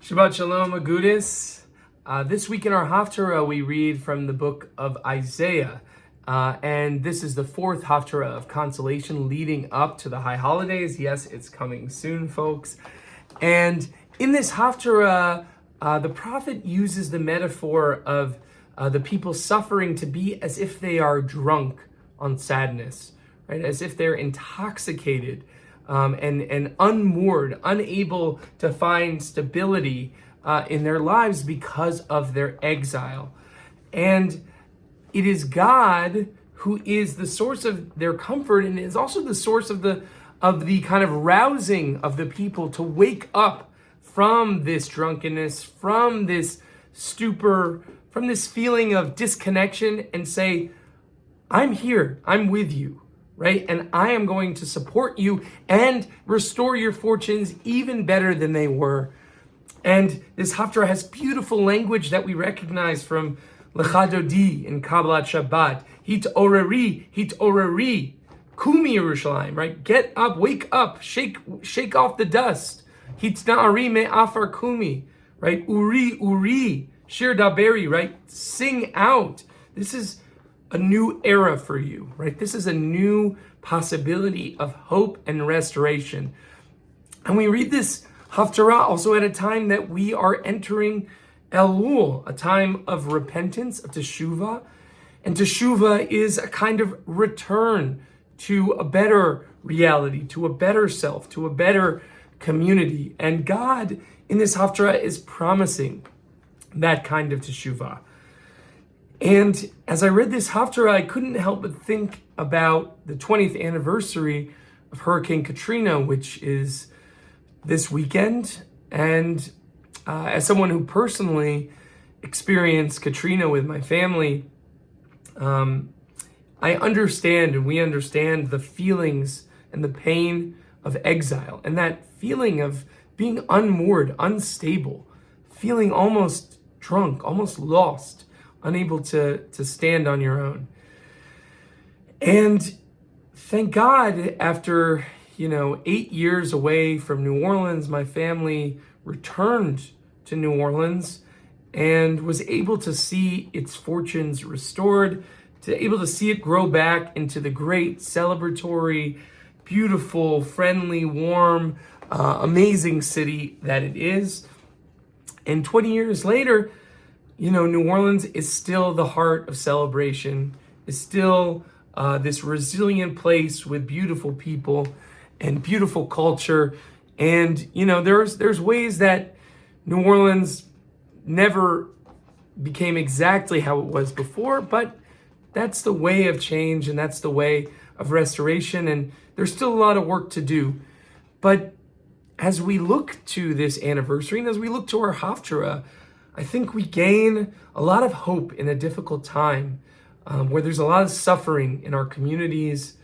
Shabbat Shalom, Agudis. This week in our Haftarah, we read from the book of Isaiah. And this is the fourth Haftarah of consolation leading up to the high holidays. Yes, it's coming soon, folks. And in this Haftarah, the prophet uses the metaphor of the people suffering to be as if they are drunk on sadness, right? As if they're intoxicated and unmoored, unable to find stability in their lives because of their exile. And it is God who is the source of their comfort and is also the source of the kind of rousing of the people to wake up from this drunkenness, from this stupor, from this feeling of disconnection and say, I'm here, I'm with you, right? And I am going to support you and restore your fortunes even better than they were. And this Haftarah has beautiful language that we recognize from Lecha Dodi in Kabbalat Shabbat. Hit orari, kumi Yerushalayim, right? Get up, wake up, shake off the dust. Hit na'ari me afar kumi, right? Uri, shir daberi, right? Sing out. This is a new era for you, right? This is a new possibility of hope and restoration. And we read this Haftarah also at a time that we are entering Elul, a time of repentance, of teshuvah. And teshuvah is a kind of return to a better reality, to a better self, to a better community. And God in this Haftarah is promising that kind of teshuvah. And as I read this Haftarah, I couldn't help but think about the 20th anniversary of Hurricane Katrina, which is this weekend. And as someone who personally experienced Katrina with my family, I understand and we understand the feelings and the pain of exile and that feeling of being unmoored, unstable, feeling almost drunk, almost lost, unable to stand on your own. And thank God, after 8 years away from New Orleans, my family returned to New Orleans and was able to see its fortunes restored, able to see it grow back into the great, celebratory, beautiful, friendly, warm, amazing city that it is. And 20 years later, New Orleans is still the heart of celebration, is still this resilient place with beautiful people and beautiful culture. And, there's ways that New Orleans never became exactly how it was before, but that's the way of change and that's the way of restoration. And there's still a lot of work to do. But as we look to this anniversary and as we look to our Haftarah, I think we gain a lot of hope in a difficult time where there's a lot of suffering in our communities,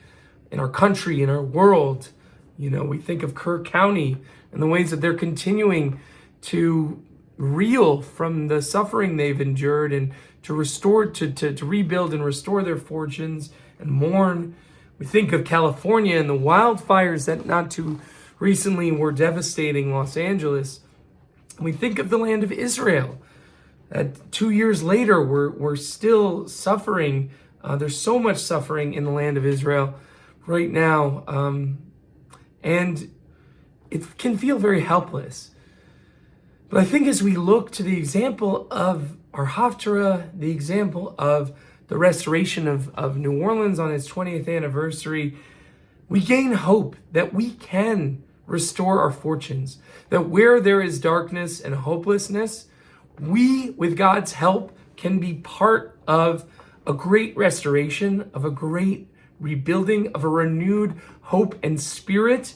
in our country, in our world. We think of Kerr County and the ways that they're continuing to reel from the suffering they've endured and to restore, to rebuild and restore their fortunes and mourn. We think of California and the wildfires that not too recently were devastating Los Angeles. We think of the land of Israel. 2 years later, we're still suffering. There's so much suffering in the land of Israel right now. And it can feel very helpless. But I think as we look to the example of our Haftarah, the example of the restoration of New Orleans on its 20th anniversary, we gain hope that we can restore our fortunes, that where there is darkness and hopelessness, we, with God's help, can be part of a great restoration, of a great rebuilding, of a renewed hope and spirit,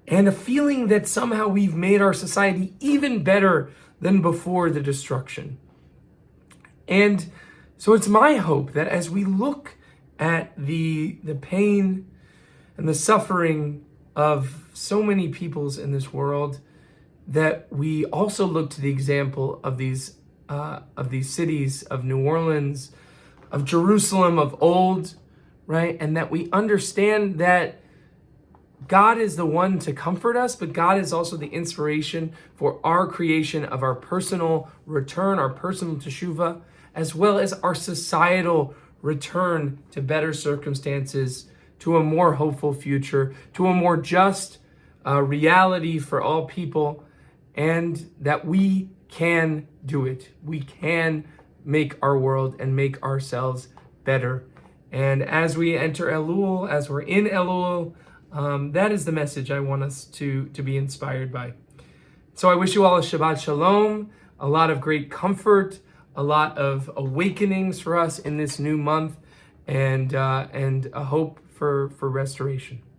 and a feeling that somehow we've made our society even better than before the destruction. And so it's my hope that as we look at the pain and the suffering of so many peoples in this world, that we also look to the example of these cities, of New Orleans, of Jerusalem of old, right? And that we understand that God is the one to comfort us, but God is also the inspiration for our creation of our personal return, our personal teshuvah, as well as our societal return to better circumstances, to a more hopeful future, to a more just reality for all people, and that we can do it. We can make our world and make ourselves better. And as we enter Elul, as we're in Elul, that is the message I want us to be inspired by. So I wish you all a Shabbat Shalom, a lot of great comfort, a lot of awakenings for us in this new month, and a hope for restoration.